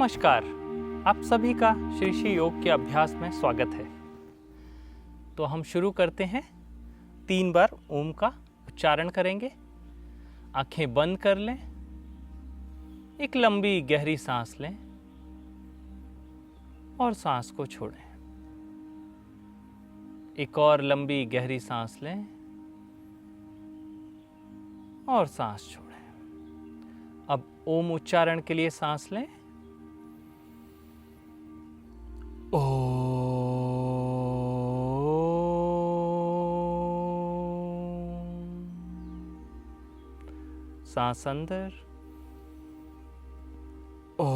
नमस्कार, आप सभी का श्री श्री योग के अभ्यास में स्वागत है। तो हम शुरू करते हैं। 3 बार ओम का उच्चारण करेंगे। आंखें बंद कर लें, एक लंबी गहरी सांस लें और सांस को छोड़ें। एक और लंबी गहरी सांस लें और सांस छोड़ें। अब ओम उच्चारण के लिए सांस लें। ओ, सांस अंदर, ओ,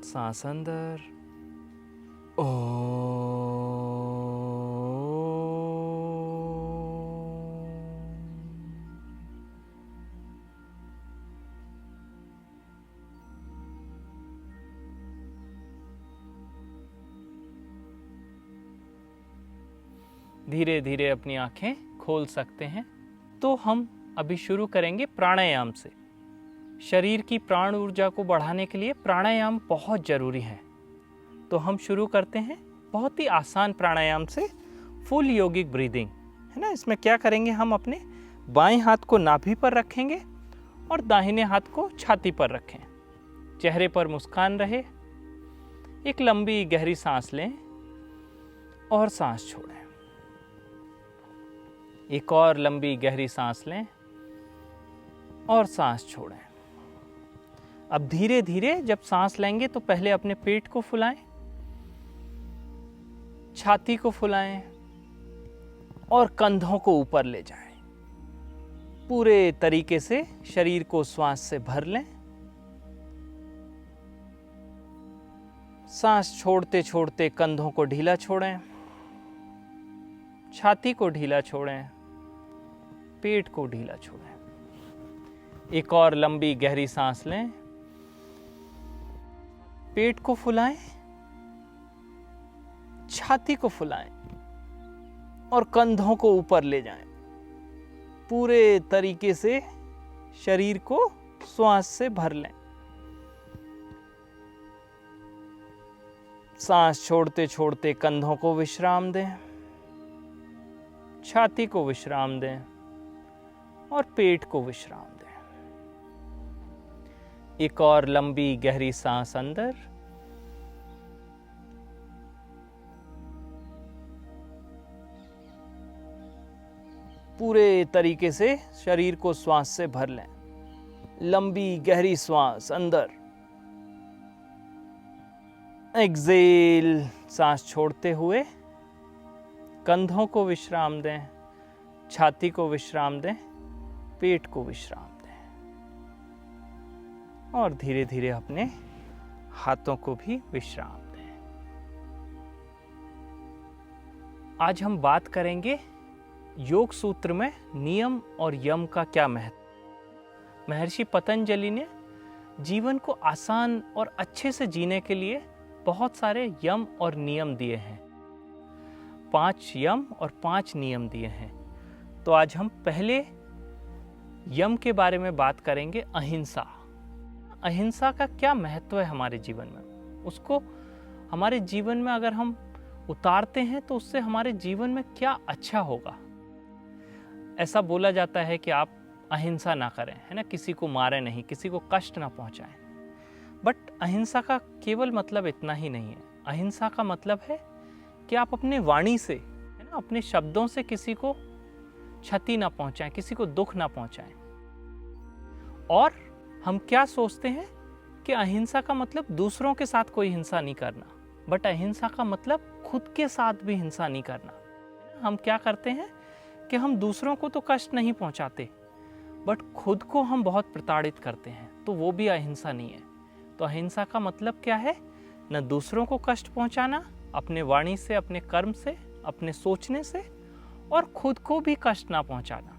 सांस अंदर, ओ, धीरे धीरे अपनी आंखें खोल सकते हैं। तो हम अभी शुरू करेंगे प्राणायाम से। शरीर की प्राण ऊर्जा को बढ़ाने के लिए प्राणायाम बहुत जरूरी है। तो हम शुरू करते हैं बहुत ही आसान प्राणायाम से, फुल योगिक ब्रीदिंग, है ना। इसमें क्या करेंगे, हम अपने बाएं हाथ को नाभि पर रखेंगे और दाहिने हाथ को छाती पर रखें। चेहरे पर मुस्कान रहे। एक लंबी गहरी सांस लें और सांस छोड़ें। एक और लंबी गहरी सांस लें और सांस छोड़ें। अब धीरे धीरे जब सांस लेंगे तो पहले अपने पेट को फुलाएं, छाती को फुलाएं और कंधों को ऊपर ले जाएं। पूरे तरीके से शरीर को श्वास से भर लें। सांस छोड़ते छोड़ते कंधों को ढीला छोड़ें, छाती को ढीला छोड़ें, पेट को ढीला छोड़ें। एक और लंबी गहरी सांस लें, पेट को फुलाएं, छाती को फुलाएं और कंधों को ऊपर ले जाएं। पूरे तरीके से शरीर को श्वास से भर लें। सांस छोड़ते छोड़ते कंधों को विश्राम दें, छाती को विश्राम दें और पेट को विश्राम दें। एक और लंबी गहरी सांस अंदर, पूरे तरीके से शरीर को श्वास से भर लें। लंबी गहरी श्वास अंदर, एक्सेल, सांस छोड़ते हुए कंधों को विश्राम दें, छाती को विश्राम दें, पेट को विश्राम दें और धीरे धीरे अपने हाथों को भी विश्राम दें। आज हम बात करेंगे योग सूत्र में नियम और यम का क्या महत्व। महर्षि पतंजलि ने जीवन को आसान और अच्छे से जीने के लिए बहुत सारे यम और नियम दिए हैं। 5 यम और 5 नियम दिए हैं। तो आज हम पहले यम के बारे में बात करेंगे, अहिंसा। अहिंसा का क्या महत्व है हमारे जीवन में, उसको हमारे जीवन में अगर हम उतारते हैं तो उससे हमारे जीवन में क्या अच्छा होगा। ऐसा बोला जाता है कि आप अहिंसा ना करें, है ना, किसी को मारें नहीं, किसी को कष्ट ना पहुंचाएं। बट अहिंसा का केवल मतलब इतना ही नहीं है। अहिंसा का मतलब है कि आप अपने वाणी से, है ना, अपने शब्दों से किसी को क्षति ना पहुंचाएं, किसी को दुख ना पहुंचाएं। और हम क्या सोचते हैं कि अहिंसा का मतलब दूसरों के साथ कोई हिंसा नहीं करना, बट अहिंसा का मतलब खुद के साथ भी हिंसा नहीं करना। हम क्या करते हैं कि हम दूसरों को तो कष्ट नहीं पहुंचाते, बट खुद को हम बहुत प्रताड़ित करते हैं, तो वो भी अहिंसा नहीं है। तो अहिंसा का मतलब क्या है, न दूसरों को कष्ट पहुंचाना, अपने वाणी से, अपने कर्म से, अपने सोचने से, और खुद को भी कष्ट ना पहुंचाना।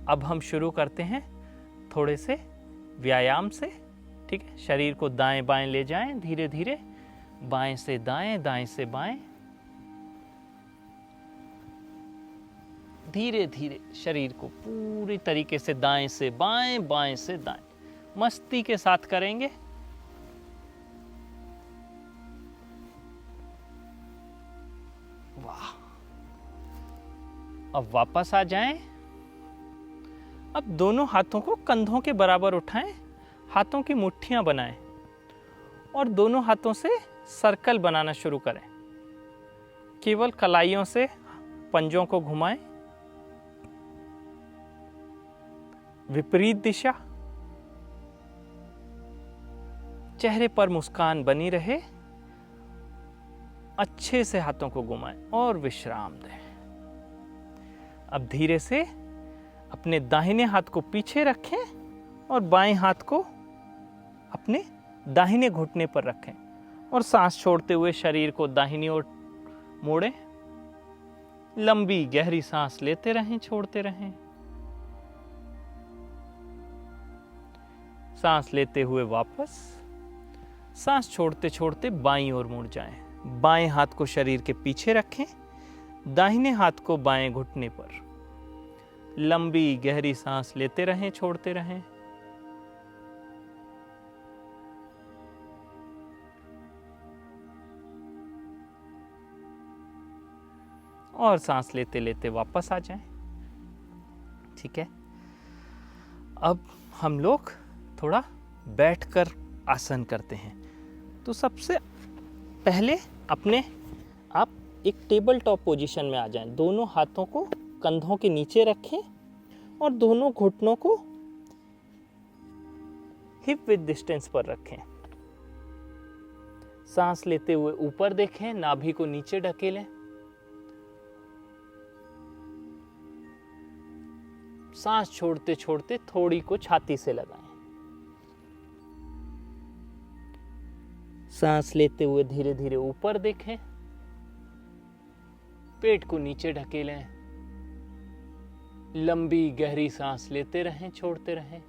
अब हम शुरू करते हैं थोड़े से व्यायाम से। ठीक है, शरीर को दाएं बाएं ले जाएं धीरे धीरे, बाएं से दाएं, दाएं से बाएं, धीरे धीरे शरीर को पूरी तरीके से दाएं से बाएं, बाएं से दाएं मस्ती के साथ करेंगे। वाह। अब वापस आ जाएं। अब दोनों हाथों को कंधों के बराबर उठाएं, हाथों की मुट्ठियां बनाएं और दोनों हाथों से सर्कल बनाना शुरू करें। केवल कलाइयों से पंजों को घुमाएं। विपरीत दिशा। चेहरे पर मुस्कान बनी रहे। अच्छे से हाथों को घुमाएं और विश्राम दें। अब धीरे से अपने दाहिने हाथ को पीछे रखें और बाएं हाथ को अपने दाहिने घुटने पर रखें और सांस छोड़ते हुए शरीर को दाहिनी ओर मोड़ें। लंबी गहरी सांस लेते रहें, छोड़ते रहें। सांस लेते हुए वापस, सांस छोड़ते छोड़ते बाईं ओर मुड़ जाएं। बाएं हाथ को शरीर के पीछे रखें, दाहिने हाथ को बाएं घुटने पर। लंबी गहरी सांस लेते रहें, छोड़ते रहें। और सांस लेते लेते वापस आ जाएं। ठीक है। अब हम लोग थोड़ा बैठकर आसन करते हैं। तो सबसे पहले अपने आप एक टेबल टॉप पोजीशन में आ जाएं। दोनों हाथों को कंधों के नीचे रखें और दोनों घुटनों को हिप विद डिस्टेंस पर रखें। सांस लेते हुए ऊपर देखें, नाभि को नीचे ढकेलें। सांस छोड़ते छोड़ते थोड़ी को छाती से लगाएं। सांस लेते हुए धीरे धीरे ऊपर देखें, पेट को नीचे ढकेलें। लंबी गहरी सांस लेते रहें, छोड़ते रहें।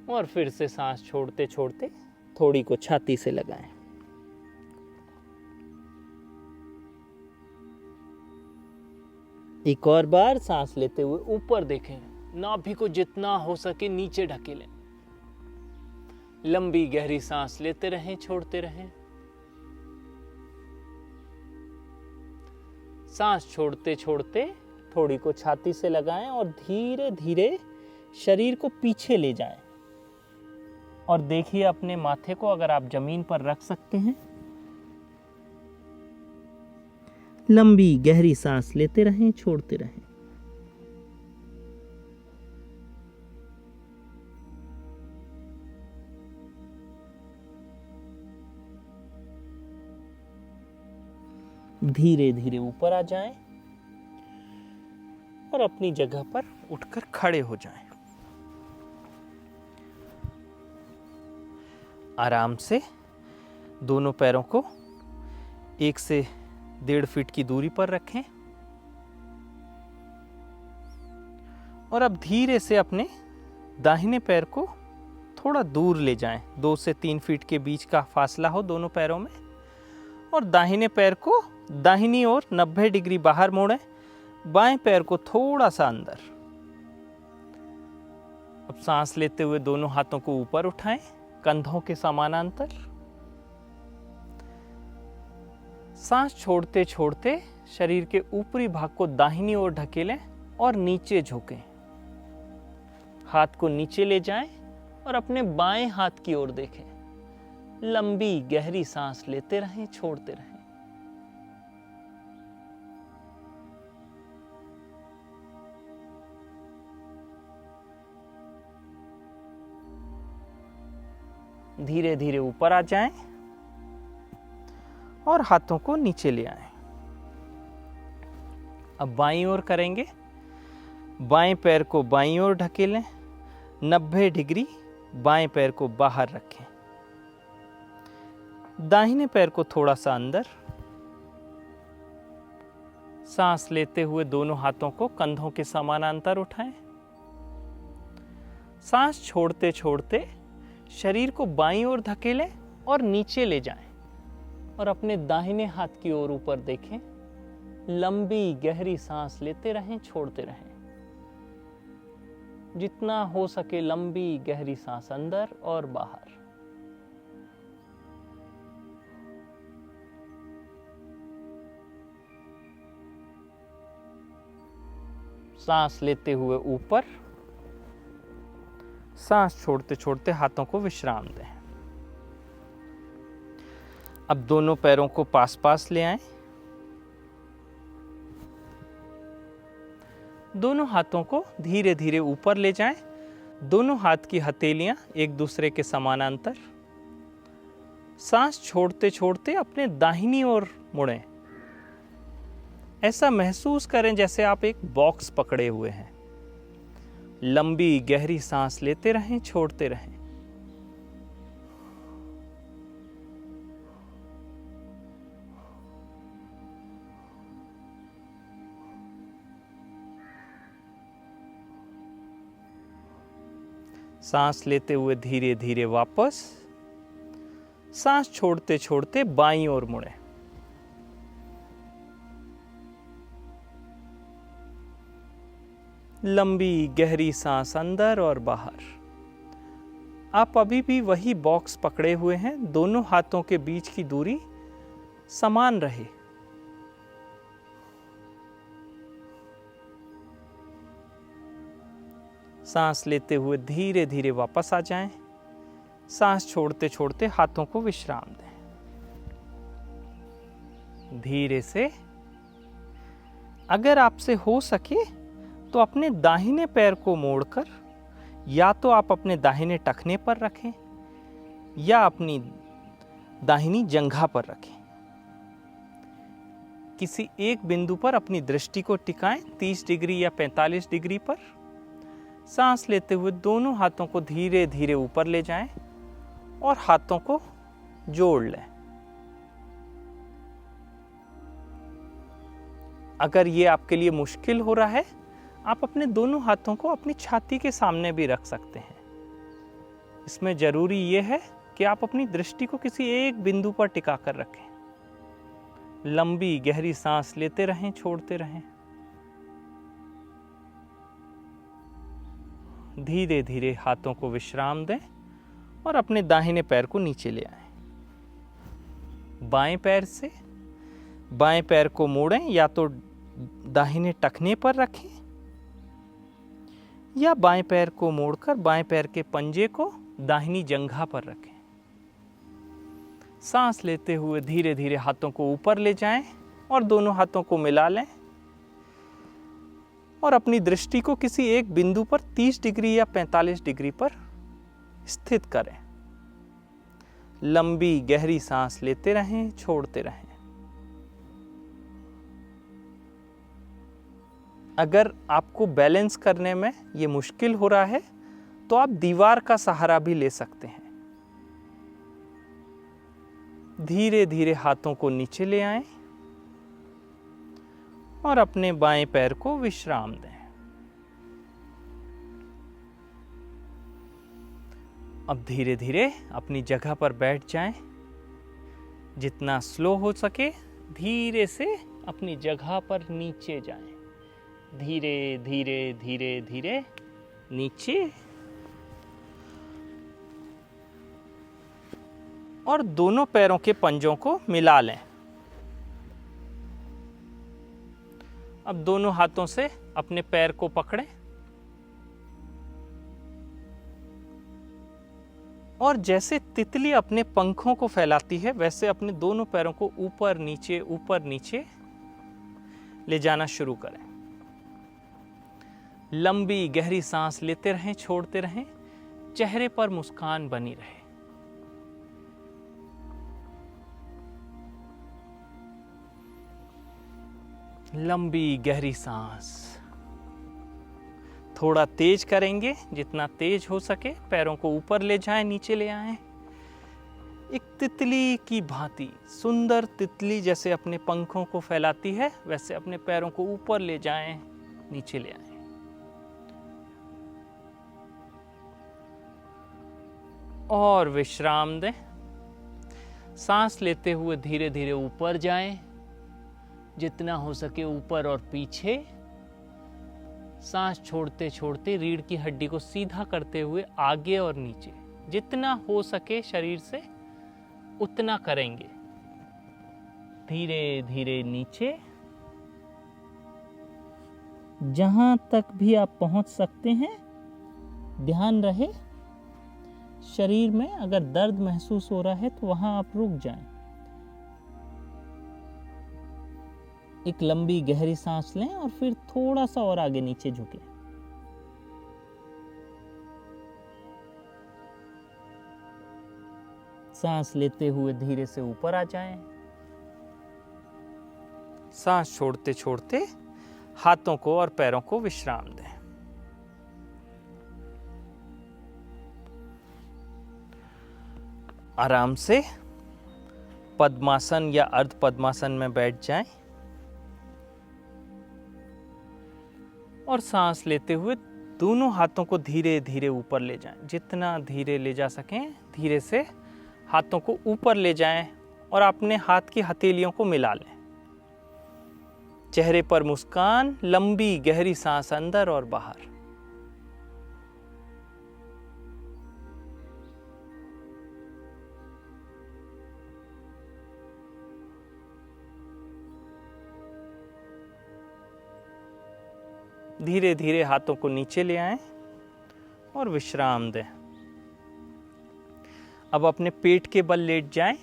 और फिर से सांस छोड़ते छोड़ते थोड़ी को छाती से लगाएं। एक और बार सांस लेते हुए ऊपर देखें, नाभि को जितना हो सके नीचे ढकेलें। लंबी गहरी सांस लेते रहें, छोड़ते रहें। सांस छोड़ते छोड़ते थोड़ी को छाती से लगाएं और धीरे धीरे शरीर को पीछे ले जाएं। और देखिए अपने माथे को अगर आप जमीन पर रख सकते हैं। लंबी गहरी सांस लेते रहें, छोड़ते रहें। धीरे धीरे ऊपर आ जाएं और अपनी जगह पर उठकर खड़े हो जाएं। आराम से दोनों पैरों को 1 से 1.5 फीट की दूरी पर रखें और अब धीरे से अपने दाहिने पैर को थोड़ा दूर ले जाएं। 2 से 3 फीट के बीच का फासला हो दोनों पैरों में। और दाहिने पैर को दाहिनी ओर 90 डिग्री बाहर मोड़ें, बाएं पैर को थोड़ा सा अंदर। अब सांस लेते हुए दोनों हाथों को ऊपर उठाएं, कंधों के समानांतर। सांस छोड़ते छोड़ते शरीर के ऊपरी भाग को दाहिनी ओर ढकेलें और नीचे झुकें। हाथ को नीचे ले जाएं और अपने बाएं हाथ की ओर देखें। लंबी गहरी सांस लेते रहें, छोड़ते रहें। धीरे धीरे ऊपर आ जाएं और हाथों को नीचे ले आएं। अब बाईं ओर करेंगे। बाएं पैर को बाईं ओर ढकेलें, 90 डिग्री बाएं पैर को बाहर रखें। दाहिने पैर को थोड़ा सा अंदर। सांस लेते हुए दोनों हाथों को कंधों के समानांतर उठाएं। सांस छोड़ते छोड़ते शरीर को बाईं ओर धकेलें और नीचे ले जाएं। और अपने दाहिने हाथ की ओर ऊपर देखें। लंबी गहरी सांस लेते रहें, छोड़ते रहें। जितना हो सके लंबी गहरी सांस अंदर और बाहर। सांस लेते हुए ऊपर, सांस छोड़ते छोड़ते हाथों को विश्राम दें। अब दोनों पैरों को पास पास ले आएं। दोनों हाथों को धीरे धीरे ऊपर ले जाएं। दोनों हाथ की हथेलियां एक दूसरे के समानांतर। सांस छोड़ते छोड़ते अपने दाहिनी ओर मुड़ें। ऐसा महसूस करें जैसे आप एक बॉक्स पकड़े हुए हैं। लंबी गहरी सांस लेते रहें, छोड़ते रहें। सांस लेते हुए धीरे धीरे वापस, सांस छोड़ते छोड़ते बाईं ओर मुड़ें। लंबी गहरी सांस अंदर और बाहर। आप अभी भी वही बॉक्स पकड़े हुए हैं। दोनों हाथों के बीच की दूरी समान रहे। सांस लेते हुए धीरे धीरे वापस आ जाएं। सांस छोड़ते छोड़ते हाथों को विश्राम दें। धीरे से, अगर आपसे हो सके तो अपने दाहिने पैर को मोड़कर या तो आप अपने दाहिने टखने पर रखें या अपनी दाहिनी जंघा पर रखें। किसी एक बिंदु पर अपनी दृष्टि को टिकाएं, 30 डिग्री या 45 डिग्री पर। सांस लेते हुए दोनों हाथों को धीरे धीरे ऊपर ले जाएं और हाथों को जोड़ लें। अगर ये आपके लिए मुश्किल हो रहा है, आप अपने दोनों हाथों को अपनी छाती के सामने भी रख सकते हैं। इसमें जरूरी यह है कि आप अपनी दृष्टि को किसी एक बिंदु पर टिका कर रखें। लंबी गहरी सांस लेते रहें, छोड़ते रहें। धीरे धीरे हाथों को विश्राम दें और अपने दाहिने पैर को नीचे ले आएं। बाएं पैर से बाएं पैर को मोड़ें, या तो दाहिने टखने पर रखें या बाएं पैर को मोड़कर बाएं पैर के पंजे को दाहिनी जंघा पर रखें। सांस लेते हुए धीरे धीरे हाथों को ऊपर ले जाएं और दोनों हाथों को मिला लें और अपनी दृष्टि को किसी एक बिंदु पर 30 डिग्री या 45 डिग्री पर स्थित करें। लंबी गहरी सांस लेते रहें, छोड़ते रहें। अगर आपको बैलेंस करने में ये मुश्किल हो रहा है तो आप दीवार का सहारा भी ले सकते हैं। धीरे धीरे हाथों को नीचे ले आएं और अपने बाएं पैर को विश्राम दें। अब धीरे धीरे अपनी जगह पर बैठ जाएं। जितना स्लो हो सके धीरे से अपनी जगह पर नीचे जाएं। धीरे धीरे धीरे धीरे नीचे, और दोनों पैरों के पंजों को मिला लें। अब दोनों हाथों से अपने पैर को पकड़ें और जैसे तितली अपने पंखों को फैलाती है वैसे अपने दोनों पैरों को ऊपर नीचे ले जाना शुरू करें। लंबी गहरी सांस लेते रहें, छोड़ते रहें। चेहरे पर मुस्कान बनी रहे। लंबी गहरी सांस। थोड़ा तेज करेंगे, जितना तेज हो सके। पैरों को ऊपर ले जाएं, नीचे ले आएं। एक तितली की भांति, सुंदर तितली जैसे अपने पंखों को फैलाती है वैसे अपने पैरों को ऊपर ले जाएं, नीचे ले आएं। और विश्राम दें। सांस लेते हुए धीरे धीरे ऊपर जाएं, जितना हो सके ऊपर और पीछे। सांस छोड़ते छोड़ते रीढ़ की हड्डी को सीधा करते हुए आगे और नीचे, जितना हो सके शरीर से उतना करेंगे। धीरे धीरे नीचे, जहां तक भी आप पहुंच सकते हैं। ध्यान रहे शरीर में अगर दर्द महसूस हो रहा है तो वहां आप रुक जाएं। एक लंबी गहरी सांस लें और फिर थोड़ा सा और आगे नीचे झुकें। सांस लेते हुए धीरे से ऊपर आ जाएं। सांस छोड़ते छोड़ते हाथों को और पैरों को विश्राम दें। आराम से पद्मासन या अर्ध पद्मासन में बैठ जाएं और सांस लेते हुए दोनों हाथों को धीरे धीरे ऊपर ले जाएं। जितना धीरे ले जा सकें धीरे से हाथों को ऊपर ले जाएं और अपने हाथ की हथेलियों को मिला लें। चेहरे पर मुस्कान, लंबी गहरी सांस अंदर और बाहर। धीरे धीरे हाथों को नीचे ले आएं और विश्राम दें। अब अपने पेट के बल लेट जाएं।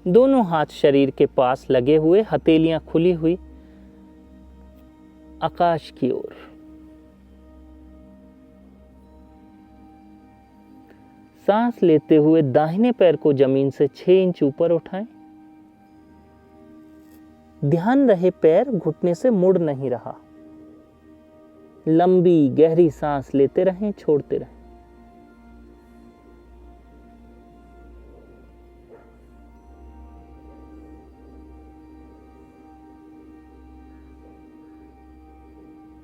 दोनों हाथ शरीर के पास लगे हुए, हथेलियां खुली हुई आकाश की ओर। सांस लेते हुए दाहिने पैर को जमीन से 6 इंच ऊपर उठाएं। ध्यान रहे पैर घुटने से मुड़ नहीं रहा। लंबी गहरी सांस लेते रहें, छोड़ते रहें।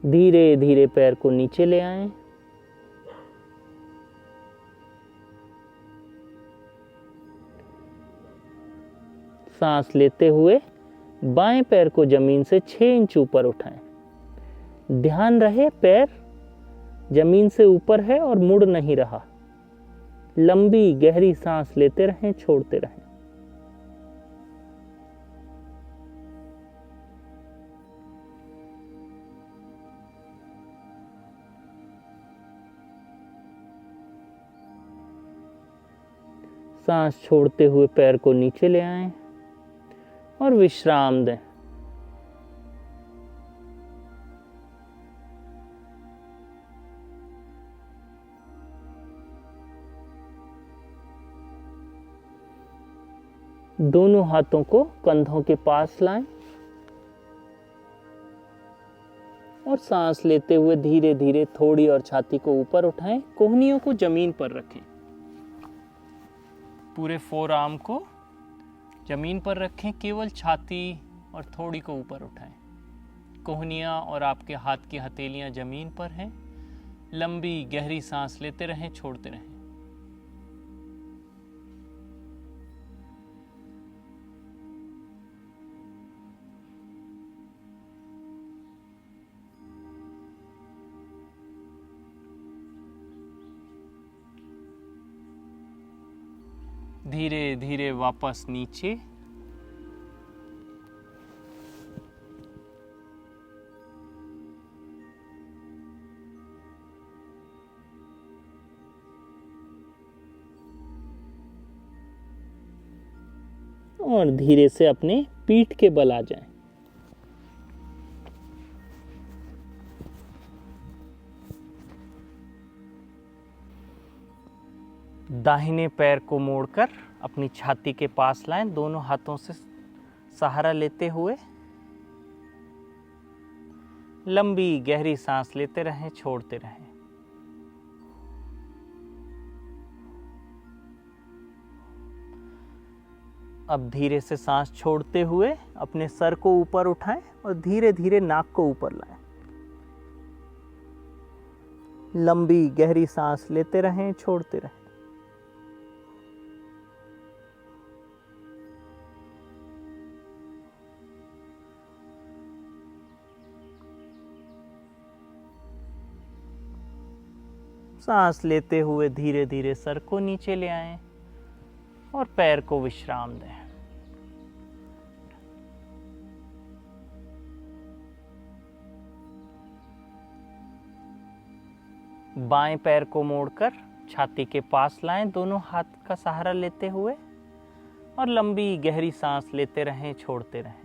धीरे धीरे पैर को नीचे ले आएं। सांस लेते हुए बाएं पैर को जमीन से 6 इंच ऊपर उठाएं। ध्यान रहे पैर जमीन से ऊपर है और मुड़ नहीं रहा। लंबी गहरी सांस लेते रहें, छोड़ते रहें। सांस छोड़ते हुए पैर को नीचे ले आएं और विश्राम दें। दोनों हाथों को कंधों के पास लाएं और सांस लेते हुए धीरे धीरे थोड़ी और छाती को ऊपर उठाएं। कोहनियों को जमीन पर रखें। पूरे फोर आर्म को जमीन पर रखें, केवल छाती और थोड़ी को ऊपर उठाएं। कोहनियाँ और आपके हाथ की हथेलियाँ जमीन पर हैं। लंबी गहरी सांस लेते रहें, छोड़ते रहें। धीरे धीरे वापस नीचे। और धीरे से अपने पीठ के बल आ जाएं। दाहिने पैर को मोड़कर अपनी छाती के पास लाएं, दोनों हाथों से सहारा लेते हुए लंबी गहरी सांस लेते रहें, छोड़ते रहें। अब धीरे से सांस छोड़ते हुए अपने सर को ऊपर उठाएं और धीरे धीरे नाक को ऊपर लाएं। लंबी गहरी सांस लेते रहें, छोड़ते रहें। सांस लेते हुए धीरे धीरे सर को नीचे ले आएं और पैर को विश्राम दें। बाएं पैर को मोड़कर छाती के पास लाएं, दोनों हाथ का सहारा लेते हुए, और लंबी गहरी सांस लेते रहें, छोड़ते रहें।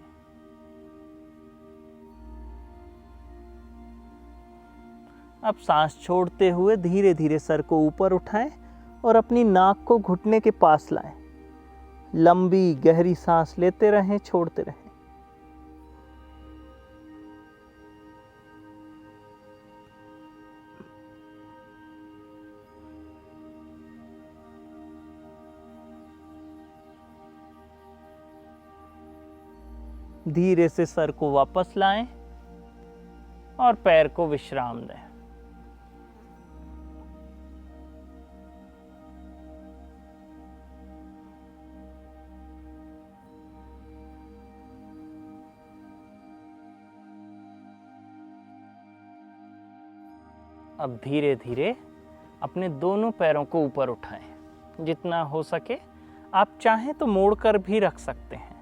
अब सांस छोड़ते हुए धीरे धीरे सर को ऊपर उठाएं और अपनी नाक को घुटने के पास लाएं। लंबी गहरी सांस लेते रहें, छोड़ते रहें। धीरे से सर को वापस लाएं और पैर को विश्राम दें। अब धीरे धीरे अपने दोनों पैरों को ऊपर उठाएं। जितना हो सके आप चाहें तो मोड़कर भी रख सकते हैं,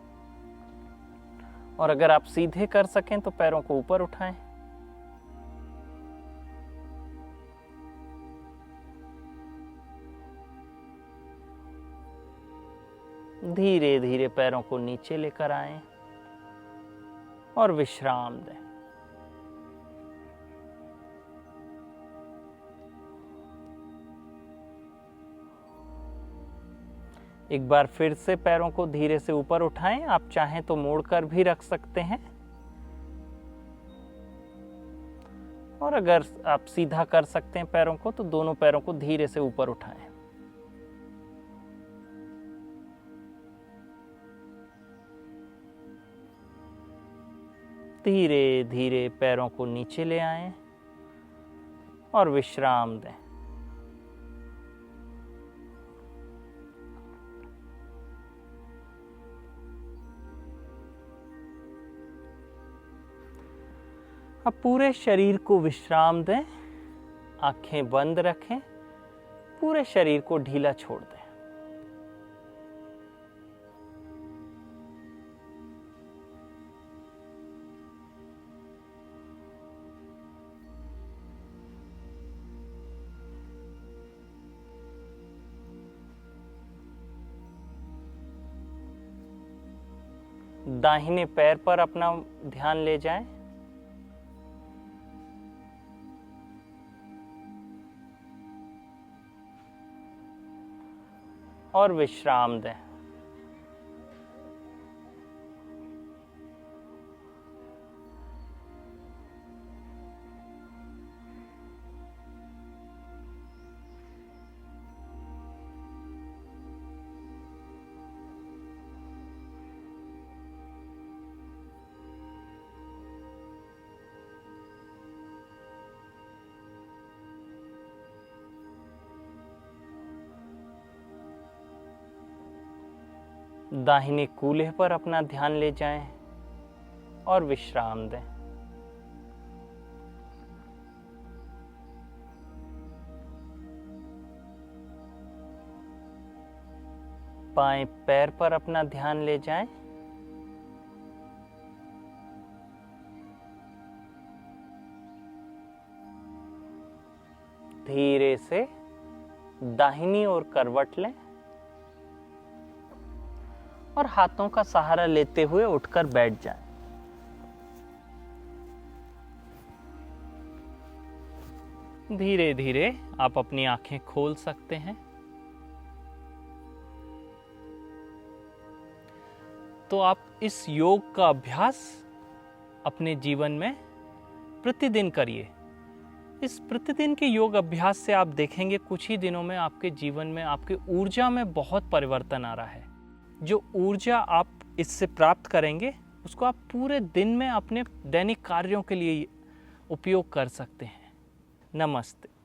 और अगर आप सीधे कर सकें तो पैरों को ऊपर उठाएं। धीरे धीरे पैरों को नीचे लेकर आएं और विश्राम दें। एक बार फिर से पैरों को धीरे से ऊपर उठाएं। आप चाहें तो मोड़कर भी रख सकते हैं, और अगर आप सीधा कर सकते हैं पैरों को तो दोनों पैरों को धीरे से ऊपर उठाएं। धीरे धीरे पैरों को नीचे ले आएं और विश्राम दें। अब पूरे शरीर को विश्राम दें, आंखें बंद रखें, पूरे शरीर को ढीला छोड़ दें। दाहिने पैर पर अपना ध्यान ले जाएं। और विश्राम दें। दाहिने कूल्हे पर अपना ध्यान ले जाएं और विश्राम दें। बाएं पैर पर अपना ध्यान ले जाएं। धीरे से दाहिनी ओर करवट लें और हाथों का सहारा लेते हुए उठकर बैठ जाएं। धीरे धीरे आप अपनी आंखें खोल सकते हैं। तो आप इस योग का अभ्यास अपने जीवन में प्रतिदिन करिए। इस प्रतिदिन के योग अभ्यास से आप देखेंगे कुछ ही दिनों में आपके जीवन में, आपकी ऊर्जा में बहुत परिवर्तन आ रहा है। जो ऊर्जा आप इससे प्राप्त करेंगे उसको आप पूरे दिन में अपने दैनिक कार्यों के लिए उपयोग कर सकते हैं। नमस्ते।